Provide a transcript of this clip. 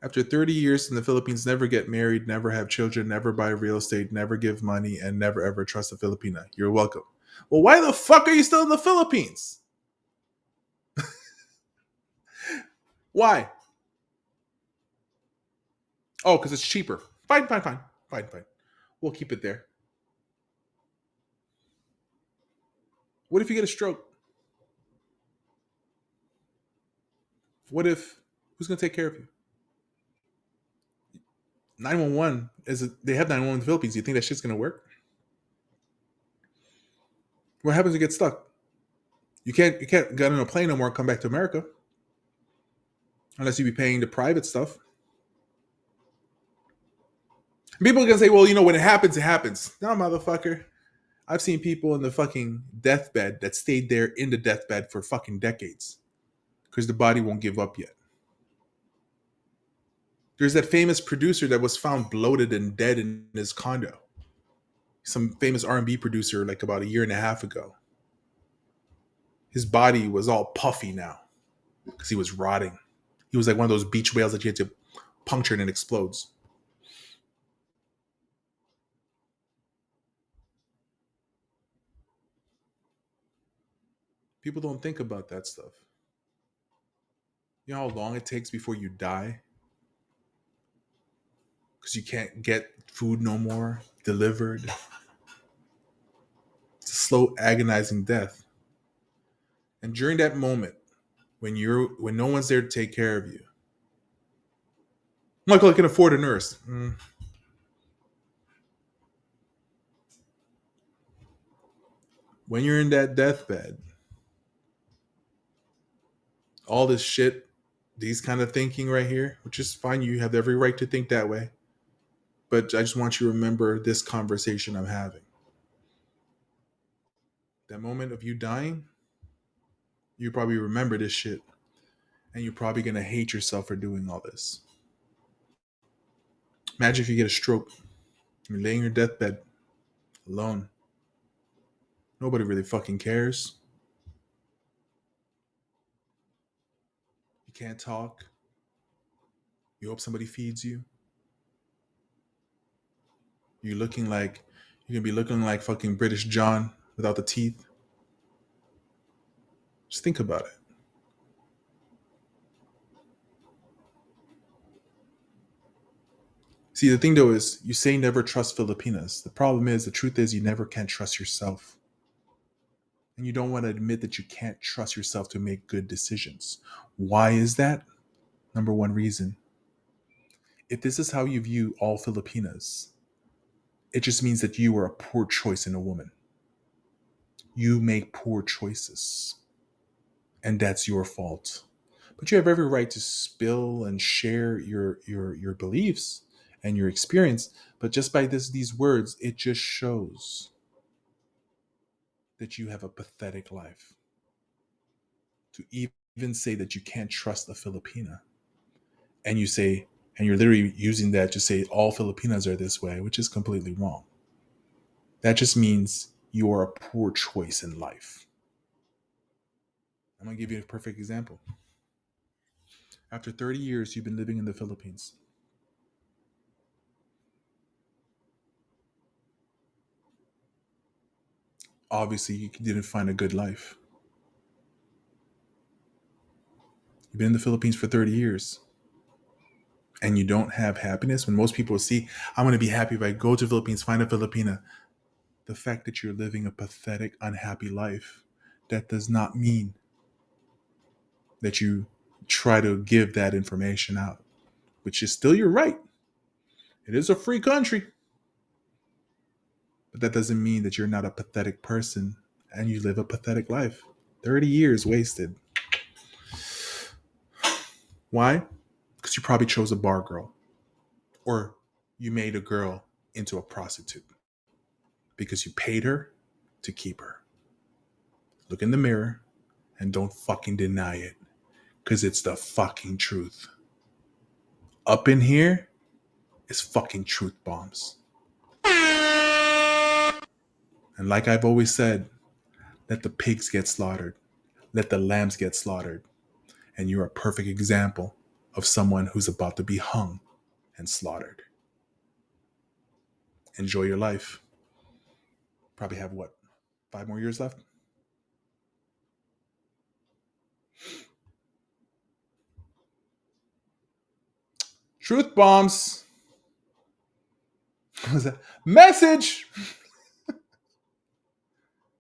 After 30 years in the Philippines, never get married, never have children, never buy real estate, never give money, and never ever trust a Filipina. You're welcome. Well, why the fuck are you still in the Philippines? Why? Oh, because it's cheaper. Fine, fine, fine. Fine, fine. We'll keep it there. What if you get a stroke? What if, who's going to take care of you? 911 they have 911 in the Philippines. Do you think that shit's going to work? What happens if you get stuck? You can't get on a plane no more and come back to America unless you be paying the private stuff. People are gonna say, well, when it happens, it happens. No, motherfucker. I've seen people in the fucking deathbed that stayed there in the deathbed for fucking decades because the body won't give up yet. There's that famous producer that was found bloated and dead in his condo. Some famous R&B producer, like about a year and a half ago. His body was all puffy now because he was rotting. He was like one of those beach whales that you had to puncture and it explodes. People don't think about that stuff. You know how long it takes before you die? Because you can't get food no more delivered. It's a slow, agonizing death. And during that moment, when no one's there to take care of you, Michael, I can afford a nurse. When you're in that deathbed, all this shit, these kind of thinking right here, which is fine, you have every right to think that way. But I just want you to remember this conversation I'm having. That moment of you dying, you probably remember this shit. And you're probably going to hate yourself for doing all this. Imagine if you get a stroke. You're laying in your deathbed alone. Nobody really fucking cares. You can't talk. You hope somebody feeds you. You're going to be looking like fucking British John without the teeth. Just think about it. See, the thing though is, you say never trust Filipinas. The problem is, the truth is, you never can trust yourself. And you don't want to admit that you can't trust yourself to make good decisions. Why is that? Number one reason. If this is how you view all Filipinas, it just means that you are a poor choice in a woman. You make poor choices. And that's your fault. But you have every right to spill and share your beliefs and your experience. But just by these words, it just shows that you have a pathetic life. To even say that you can't trust a Filipina, and you're literally using that to say all Filipinas are this way, which is completely wrong. That just means you are a poor choice in life. I'm going to give you a perfect example. After 30 years, you've been living in the Philippines. Obviously, you didn't find a good life. You've been in the Philippines for 30 years and you don't have happiness. When most people see, I'm going to be happy if I go to the Philippines, find a Filipina. The fact that you're living a pathetic, unhappy life, that does not mean that you try to give that information out, which is still your right. It is a free country. But that doesn't mean that you're not a pathetic person and you live a pathetic life. 30 years wasted. Why? Because you probably chose a bar girl. Or you made a girl into a prostitute. Because you paid her to keep her. Look in the mirror and don't fucking deny it. Because it's the fucking truth. Up in here is fucking truth bombs. And like I've always said, let the pigs get slaughtered. Let the lambs get slaughtered. And you're a perfect example of someone who's about to be hung and slaughtered. Enjoy your life. Probably have what, 5 more years left? Truth bombs. What was that? Message.